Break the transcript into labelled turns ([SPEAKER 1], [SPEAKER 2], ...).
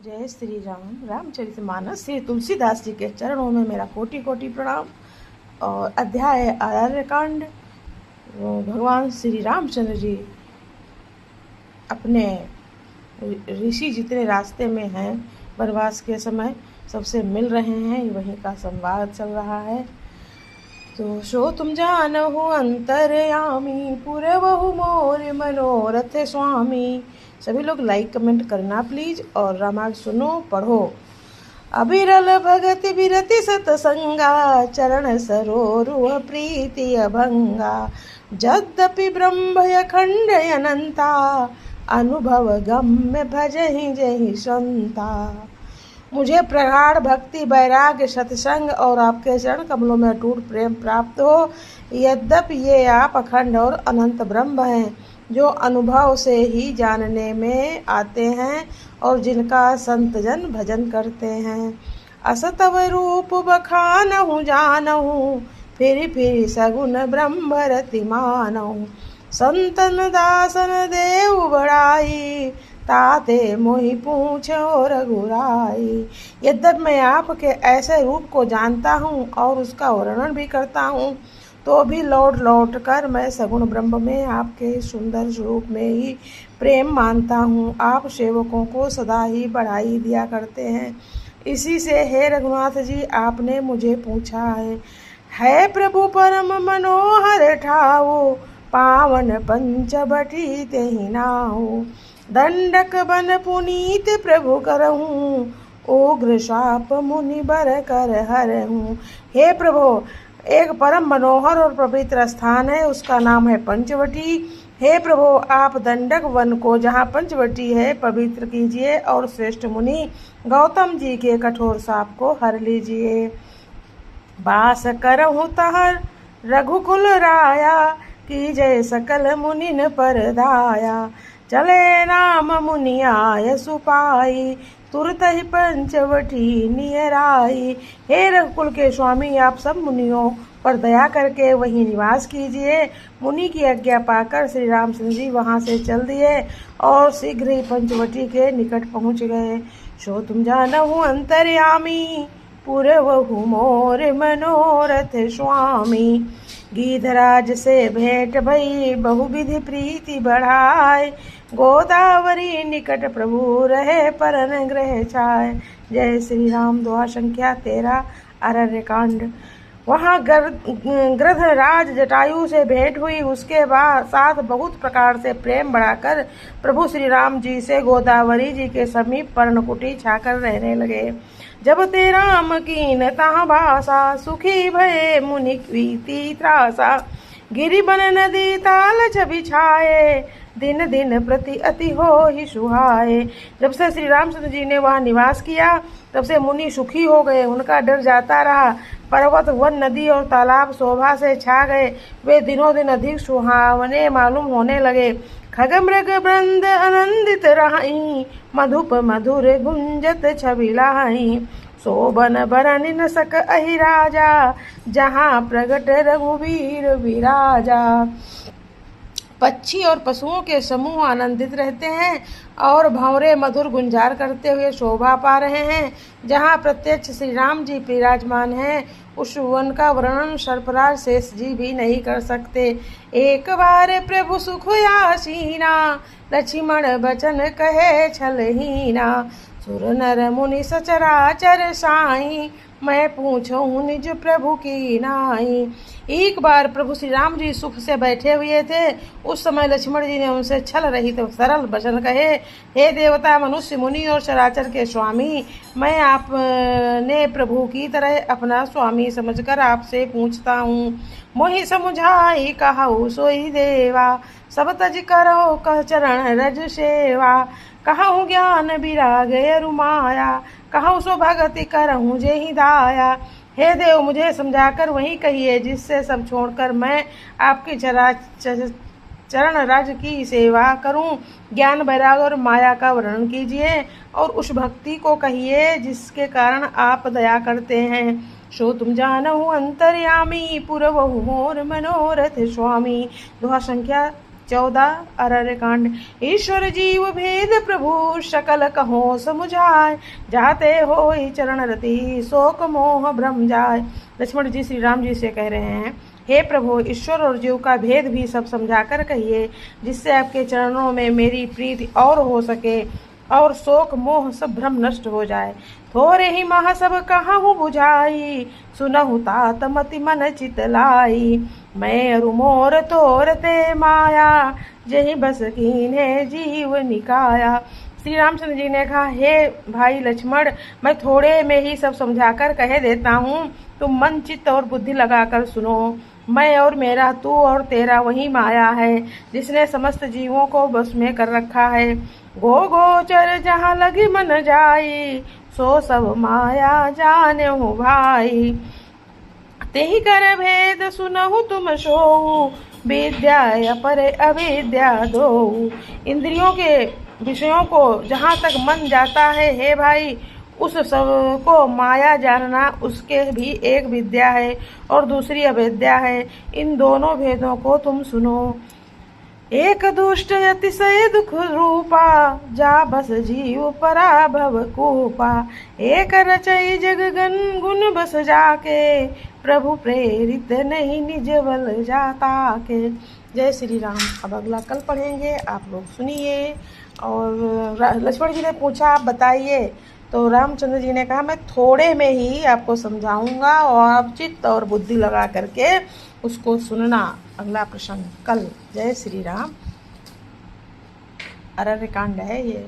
[SPEAKER 1] जय श्री राम। रामचरितमानस श्री तुलसीदास जी के चरणों में मेरा कोटि कोटि प्रणाम। और अध्याय आरण्य कांड। भगवान श्री रामचंद्र जी अपने ऋषि जितने रास्ते में हैं वनवास के समय सबसे मिल रहे हैं, वहीं का संवाद चल रहा है। तो सो तुम जानहु अंतरयामी पुरवहु मोर मनोरथ स्वामी। सभी लोग लाइक कमेंट करना प्लीज और रामायण सुनो पढ़ो। अबिरल भगत विरति सतसंगा चरण सरोरुह प्रीति अभंगा। यद्यपि ब्रह्मय खंड अनंता अनुभव गम्य भजहि जहि संता। मुझे प्रगाढ़ भक्ति वैराग्य सत्संग और आपके चरण कमलों में अटूट प्रेम प्राप्त हो। यद्यपि ये आप अखंड और अनंत ब्रह्म हैं जो अनुभव से ही जानने में आते हैं और जिनका संत जन भजन करते हैं। असतव रूप बखानहु जानहु फिर सगुन ब्रह्म रति मानहु। संतन दासन देव बड़ाई ताते मोहि पूछो रघुराई। यद्यपि मैं आपके ऐसे रूप को जानता हूँ और उसका वर्णन भी करता हूँ, तो भी लौट लौट कर मैं सगुण ब्रह्म में आपके सुंदर स्वरूप में ही प्रेम मानता हूँ। आप सेवकों को सदा ही बढ़ाई दिया करते हैं। इसी से हे रघुनाथ जी आपने मुझे पूछा है प्रभु परम मनोहर ठाओ पावन पंचवटी तेहि नाओ। दंडक बन पुनीत प्रभु करहूँ उग्र शाप मुनि बर कर हरहूँ। हे प्रभु, एक परम मनोहर और पवित्र स्थान है, उसका नाम है पंचवटी। हे प्रभु, आप दंडक वन को जहाँ पंचवटी है पवित्र कीजिए और श्रेष्ठ मुनि गौतम जी के कठोर शाप को हर लीजिए। वास करहूँ तहर रघुकुल राया की जय सकल मुनिन पर दाया। चले राम मुनि आय सुपाई तुरत ही पंचवटी नियराई। हे रघुकुल के स्वामी, आप सब मुनियों पर दया करके वहीं निवास कीजिए। मुनि की आज्ञा पाकर श्री रामचंद्र जी वहां से चल दिए और शीघ्र ही पंचवटी के निकट पहुंच गए। सो तुम जानहु अंतर्यामी पुरवहु मोर मनोरथ स्वामी। गीधराज से भेंट भई बहुविधि प्रीति बढ़ाए। गोदावरी निकट प्रभु रहे परन ग्रह छाए। जय श्री राम। दुआ संख्या 13 आरण्य कांड। वहाँ गृधराज जटायु से भेंट हुई। उसके बाद साथ बहुत प्रकार से प्रेम बढ़ाकर प्रभु श्री राम जी से गोदावरी जी के समीप पर्णकुटी छाकर रहने लगे। जब ते राम कीन तहाँ भाषा सुखी भये मुनि प्रीति त्रासा। गिरि बन नदी ताल छवि छाए दिन दिन प्रति अति हो ही सुहाए। जब से श्री रामचंद्र जी ने वहाँ निवास किया तब से मुनि सुखी हो गए, उनका डर जाता रहा। पर्वत वन नदी और तालाब शोभा से छा गए, वे दिनों दिन अधिक सुहावने मालूम होने लगे। खग मृग वृंद आनंदित रहाई मधुप मधुर गुंजत छबिलाई। शोभन बरन न सक अहि राजा जहाँ प्रगट रघुवीर विराजा। पक्षी और पशुओं के समूह आनंदित रहते हैं और भंवरे मधुर गुंजार करते हुए शोभा पा रहे हैं। जहाँ प्रत्यक्ष श्री राम जी विराजमान हैं, उस वन का वर्णन सर्पराज शेष जी भी नहीं कर सकते। एक बार प्रभु सुख आसीना लक्ष्मण बचन कहे छलहीना। सुर नर मुनि सचराचर साई मैं पूछूं निज प्रभु की नाई। एक बार प्रभु श्री राम जी सुख से बैठे हुए थे। उस समय लक्ष्मण जी ने उनसे छल रहित सरल वचन कहे, हे देवता मनुष्य मुनि और चराचर के स्वामी, मैं आपने प्रभु की तरह अपना स्वामी समझकर आपसे पूछता हूँ। मोहि समुझाई कहु सोई देवा सब तज करो कह चरण रज सेवा। कहूँ ज्ञान विराग रुमाया कहूँ सो भगति करहूँ जेहि दाया। हे देव, मुझे समझाकर वही कहिए जिससे सब छोड़कर मैं आपकी चरण रज की सेवा करूं। ज्ञान वैराग और माया का वर्णन कीजिए और उस भक्ति को कहिए जिसके कारण आप दया करते हैं। सो तुम जानहु अंतर्यामी पुरवहु मोर मनोरथ स्वामी। दोहा संख्या 14 अरण्य कांड। ईश्वर जीव भेद प्रभु सकल कहो समुझाय, जाते हो चरण रति शोक मोह भ्रम जाय। लक्ष्मण जी श्री राम जी से कह रहे हैं, हे प्रभु, ईश्वर और जीव का भेद भी सब समझाकर कहिए, जिससे आपके चरणों में मेरी प्रीति और हो सके और शोक मोह सब भ्रम नष्ट हो जाए। थोरे ही महा सब कहाहू बुझाई, सुनहु तात मति मन चित लाई। मैं अरु मोर तोरते माया, जही बस कीन्हे जीव निकाया। श्री रामचंद्र जी ने कहा, हे भाई लक्ष्मण, मैं थोड़े में ही सब समझाकर कह देता हूँ, तुम मन चित्त और बुद्धि लगाकर सुनो। मैं और मेरा, तू और तेरा वही माया है, जिसने समस्त जीवों को बस में कर रखा है। गो गोचर जहाँ लगी मन जाई, सो सब माया जाने हो भाई। तेहि कर भेद सुनहु तुम सोऊ, विद्या अपरे अविद्या दो। इंद्रियों के विषयों को जहाँ तक मन जाता है, हे भाई, उस सब को माया जानना, उसके भी एक विद्या है और दूसरी अविद्या है। इन दोनों भेदों को तुम सुनो। एक दुष्ट अतिशय दुख रूपा, जा बस जीव पराभव कूपा। एक रचई जग गण गुण बस जाके, प्रभु प्रेरित नहीं निज बल जाता के। जय श्री राम। अब अगला कल पढ़ेंगे, आप लोग सुनिए। और लक्ष्मण जी ने पूछा, आप बताइए, तो रामचंद्र जी ने कहा, मैं थोड़े में ही आपको समझाऊंगा और आप चित्त और बुद्धि लगा करके उसको सुनना। अगला प्रसंग कल। जय श्री राम। अरण्य कांड है ये।